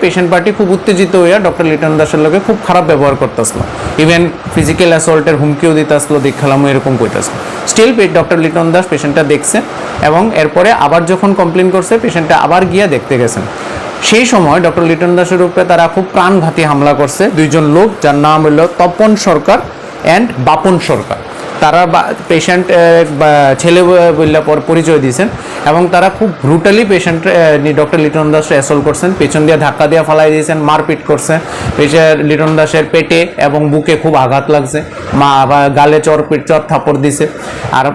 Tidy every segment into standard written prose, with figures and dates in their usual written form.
Patient party খুব উত্তেজিত হইয়া ডক্টর লিটন দাসের লগে খুব খারাপ ব্যবহার করতেছিল, ইভেন ফিজিক্যাল অ্যাসল্টের হুমকিও দিতে আসলো, দেখালাম এরকম কইতেছিল। স্টিল ডক্টর লিটন দাস পেশেন্টটা দেখছে এবং এরপরে আবার যখন কমপ্লেন করছে পেশেন্টটা আবার গিয়া দেখতে গেছেন। সেই সময় ডক্টর লিটন দাসের উপরে তারা খুব প্রাণঘাতী হামলা করছে, দুইজন লোক যার নাম হইল তপন সরকার অ্যান্ড বাপন সরকার। তারা পেশেন্ট ছেলে বললে পর পরিচয় দিয়েছেন এবং তারা খুব ব্রুটালি পেশেন্ট ডক্টর লিটন দাসকে অ্যাসল্ট করছেন, পেছন দিয়ে ধাক্কা দিয়ে ফালাই দিয়েছেন, মারপিট করছে। লিটন দাসের পেটে এবং বুকে খুব আঘাত লাগছে, গালে চর থাপড় দিছে, আর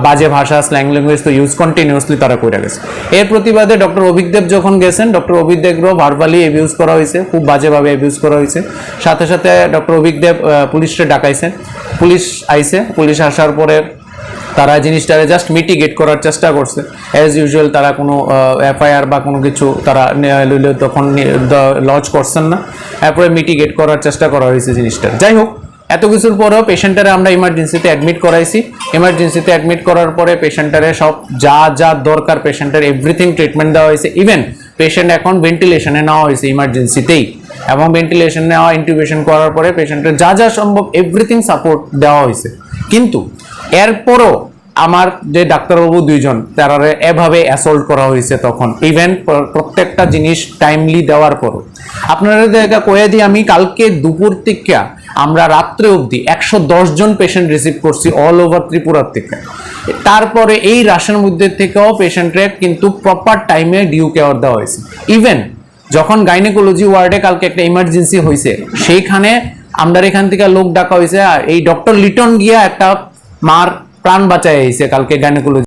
বাজে ভাষা স্ল্যাং ল্যাঙ্গুয়েজ তো ইউজ কন্টিনিউসলি তারা করে গেছে। এর প্রতিবাদে ডক্টর অভিজ্ঞদেব যখন গেছেন, ডক্টর অভিজ্ঞদেবও ভার্বালি অ্যাবিউজ করা হয়েছে, খুব বাজেভাবে অ্যাবিউজ করা হয়েছে। সাথে সাথে ডক্টর অভিজ্ঞদেব পুলিশকে ডাকাইছেন, পুলিশ আইছে, পুলিশ আসার পরে তারা জিনিসটারে জাস্ট মিটিগেট করার চেষ্টা করছে। অ্যাজ ইউজুয়াল তারা কোনো এফআইআর বা কোনো কিছু তারা তখন লঞ্চ করছেন না, এরপরে মিটিগেট করার চেষ্টা করা হয়েছে জিনিসটা। যাই হোক, এত কিছুর পরেও পেশেন্টারে আমরা ইমার্জেন্সিতে অ্যাডমিট করাইছি। ইমার্জেন্সিতে অ্যাডমিট করার পরে পেশেন্টারে সব যা যা দরকার পেশেন্টের এভরিথিং ট্রিটমেন্ট দেওয়া হয়েছে। ইভেন পেশেন্ট এখন ভেন্টিলেশনে নেওয়া হয়েছে ইমার্জেন্সিতেই, এবং ভেন্টিলেশন নেওয়া, ইন্টিউবেশন করার পরে পেশেন্টের যা যা সম্ভব এভরিথিং সাপোর্ট দেওয়া হয়েছে। কিন্তু এরপরও আমার যে ডাক্তারবাবু দুইজন তারা এভাবে অ্যাসল্ট করা হয়েছে তখন, ইভেন প্রত্যেকটা জিনিস টাইমলি দেওয়ার পরও। আপনারা দেখা কয়ে দিই, আমি কালকে দুপুর থেকে আমরা রাত্রে অবধি 110 জন পেশেন্ট রিসিভ করছি অল ওভার ত্রিপুরার থেকে। তারপরে এই রাশের মধ্যে থেকেও পেশেন্টের কিন্তু প্রপার টাইমে ডিউ কেয়ার দেওয়া হয়েছে। ইভেন যখন গাইনোকোলজি ওয়ার্ডে কালকে একটা ইমার্জেন্সি হয়েছে, সেইখানে আমরা এখান থেকে লোক ডাকা হয়েছে, আর এই ডক্টর লিটন গিয়া একটা মার প্রাণ বাঁচাই হয়েছে কালকে গাইনোকোলজি।